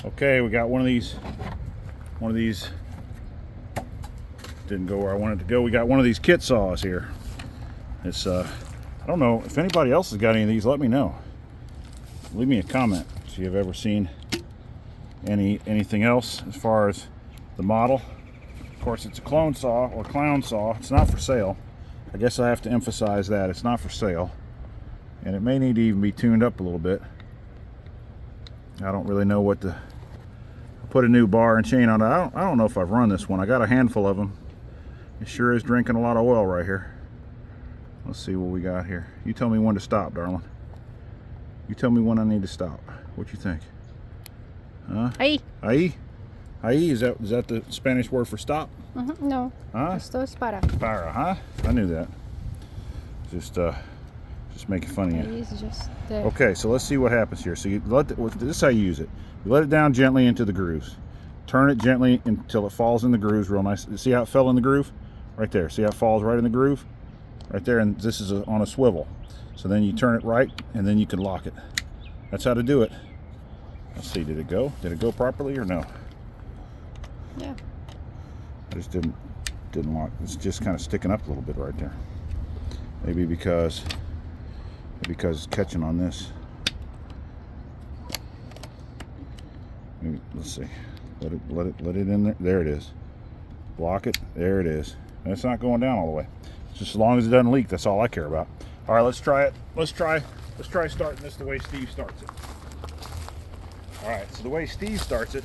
Okay, we got one of these didn't go where I wanted to go. We got one of these kit saws here. It's I don't know if anybody else has got any of these. Let me know. Leave me a comment if you've ever seen anything else as far as the model. Of course, it's a clone saw or clown saw. It's not for sale. I guess I have to emphasize that it's not for sale, and it may need to even be tuned up a little bit. I don't really know what to put a new bar and chain on it. I don't know if I've run this one. I got a handful of them. It sure is drinking a lot of oil right here. Let's see what we got here. You tell me when to stop, darling. You tell me when I need to stop. What you think? Huh? Ahí. Ahí? Ahí, is that the Spanish word for stop? No. Huh? Esto es para. Para, huh? I knew that. Just making fun of you. Ahí is just there. Okay, so let's see what happens here. So this is how you use it. You let it down gently into the grooves. Turn it gently until it falls in the grooves real nice. See how it fell in the groove? Right there. See how it falls right in the groove? Right there, and this is on a swivel. So then you turn it right, and then you can lock it. That's how to do it. Let's see, did it go? Did it go properly or no? Yeah. I just didn't lock. It's just kind of sticking up a little bit right there. Maybe because it's catching on this. Maybe, let's see. Let it in there. There it is. Block it. There it is. And it's not going down all the way. Just as long as it doesn't leak, that's all I care about. All right, let's try it. Let's try starting this the way Steve starts it. All right, so the way Steve starts it,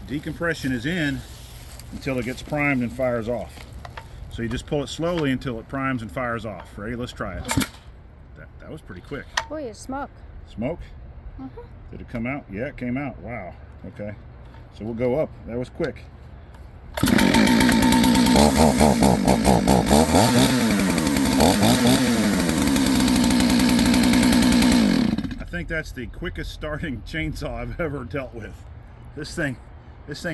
decompression is in until it gets primed and fires off. So you just pull it slowly until it primes and fires off. Ready? Let's try it. That was pretty quick. Oh, it's smoke. Smoke? Did it come out? Yeah, it came out. Wow. Okay. So we'll go up. That was quick. I think that's the quickest starting chainsaw I've ever dealt with. This thing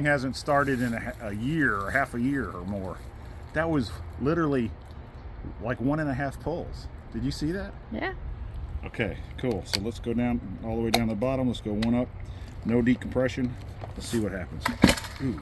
hasn't started in a year or half a year or more. That was literally like 1.5 pulls. Did you see that? Yeah. Okay, cool. So let's go down all the way down the bottom. Let's go one up. No decompression. Let's see what happens. Ooh.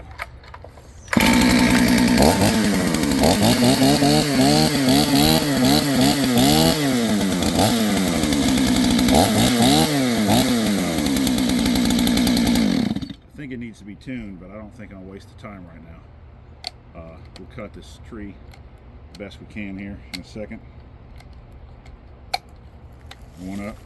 I think it needs to be tuned, but I don't think I'll waste the time right now. We'll cut this tree the best we can here in a second. One up.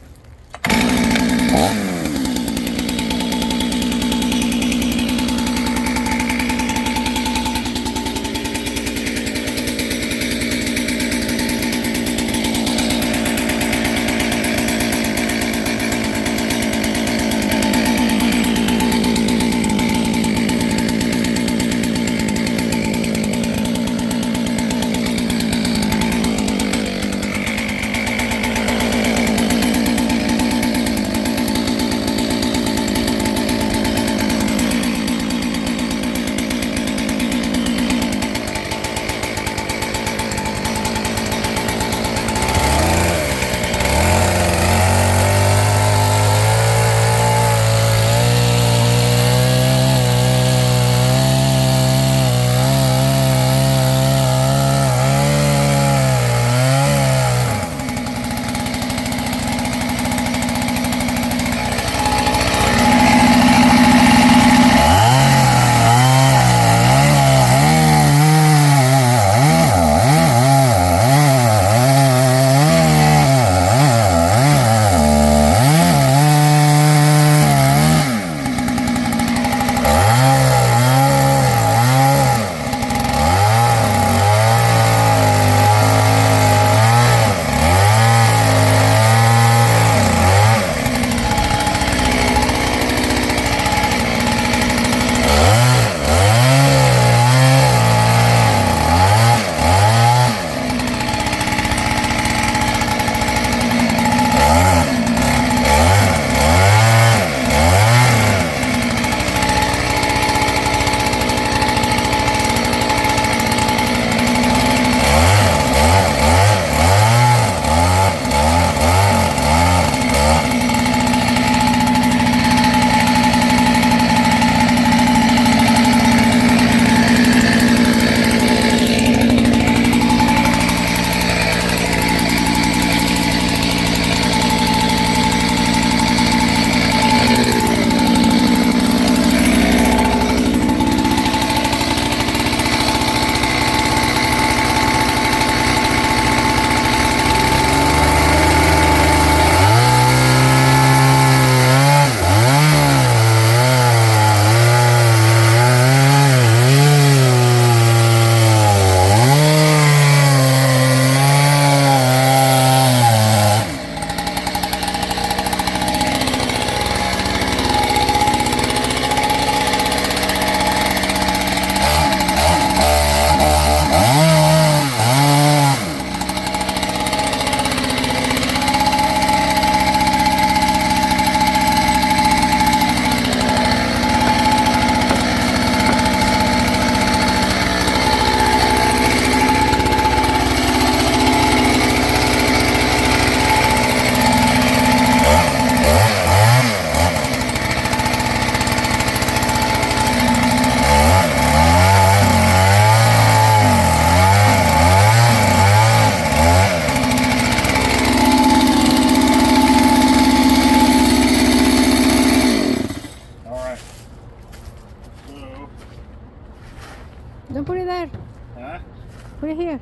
Put it here.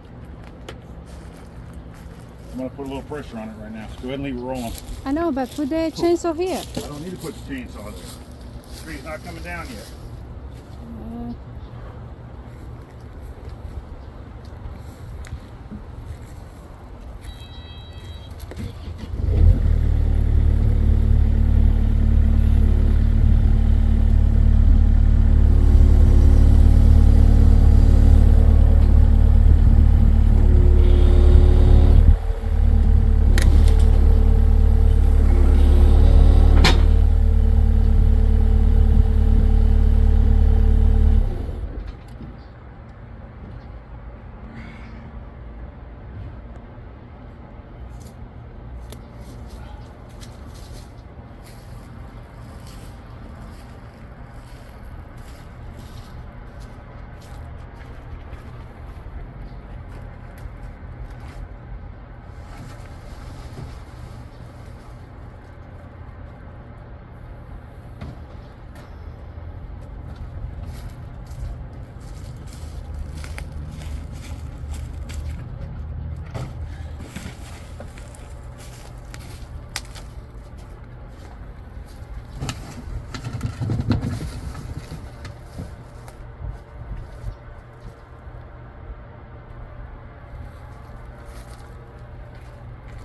I'm gonna put a little pressure on it right now. So go ahead and leave it rolling. I know, but put the chainsaw here. I don't need to put the chainsaw there. The tree's not coming down yet. Uh,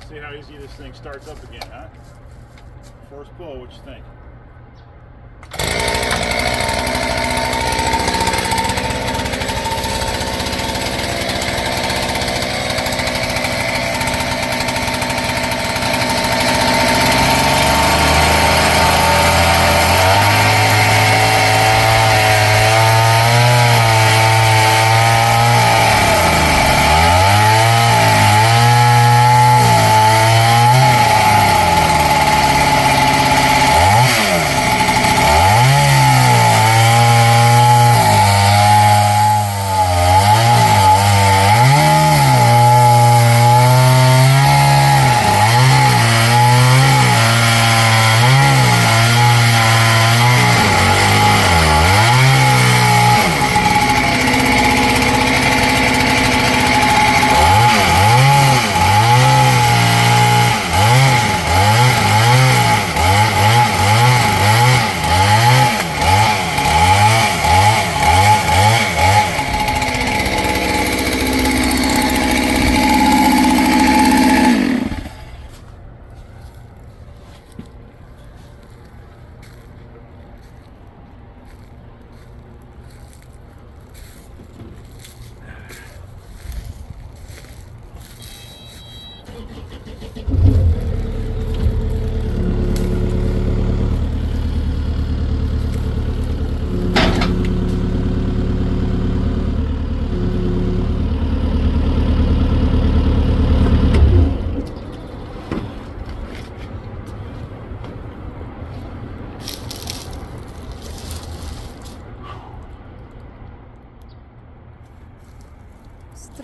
See how easy this thing starts up again, huh? First pull, what you think?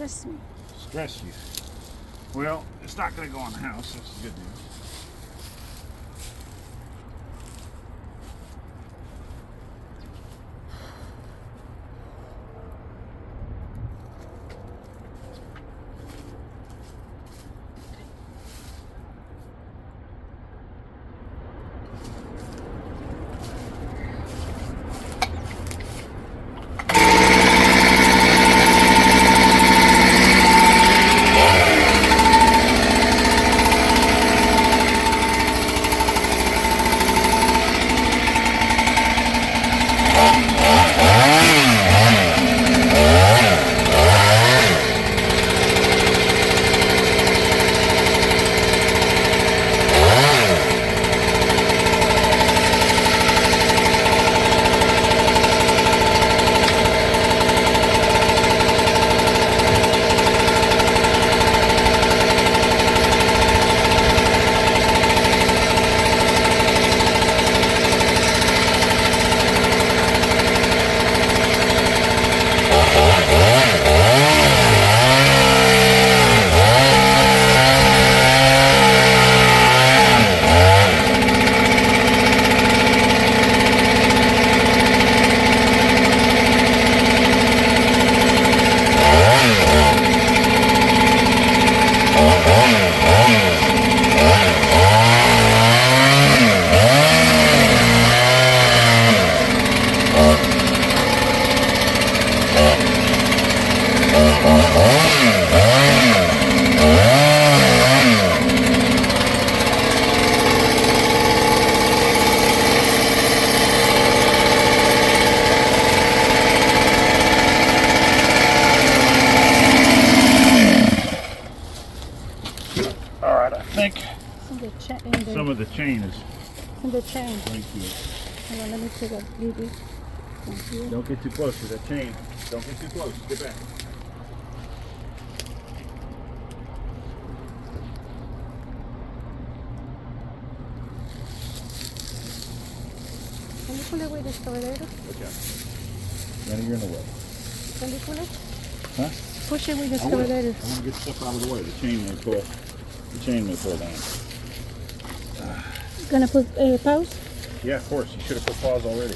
stress me. Stress you. Well, it's not gonna go on the house, that's the good news. the, some of the chain is in the chain. linked to it. Hold on, let me take a little. Thank you. Don't get too close to that chain. Don't get too close. Get back. Can you pull it with the escalator? Okay. Then you're in the way. Can you pull it? Huh? Push it with the I will. escalator. I want to get stuff out of the way. The chain may pull. The chain may pull down. Gonna put pause? Yeah, of course. You should have put pause already.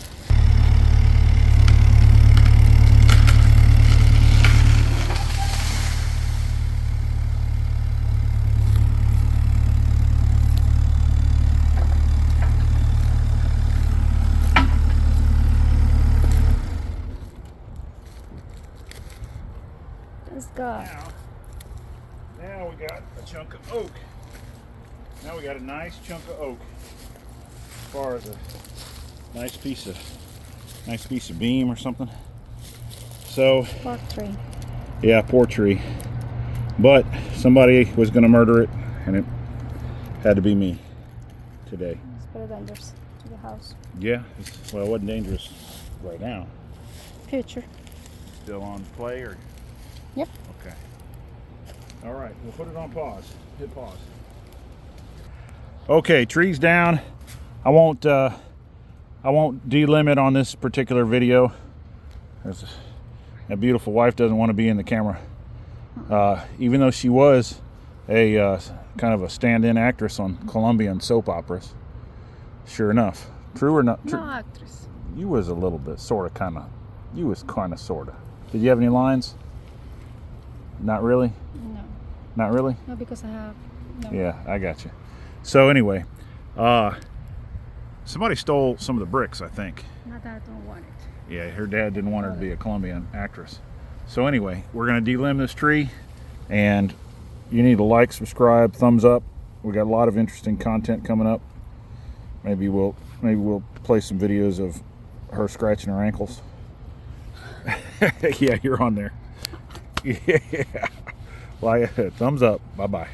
Let's go. Now we got a chunk of oak. Now we got a nice chunk of oak. As far as a nice piece of beam or something. So Pork tree. yeah, poor tree. But somebody was gonna murder it, and it had to be me today. It's better than just to the house. Yeah, well, it wasn't dangerous right now. Future. Still on play or? Yep. Okay. All right, we'll put it on pause. Hit pause. Okay, trees down. I won't delimit on this particular video. That beautiful wife doesn't want to be in the camera. Even though she was a kind of a stand-in actress on Colombian soap operas. Sure enough. True or not? True. No actress. You was a little bit, sort of, kind of. You was kind of, sort of. Did you have any lines? Not really? No. Not really? No, because I have. No. Yeah, I got you. So anyway, somebody stole some of the bricks, I think. Not that I don't want it. Yeah, her dad didn't want her to be a Colombian actress. So anyway, we're going to delimb this tree, and you need to like, subscribe, thumbs up. We got a lot of interesting content coming up. Maybe we'll play some videos of her scratching her ankles. Yeah, you're on there. Yeah. Like, thumbs up. Bye-bye.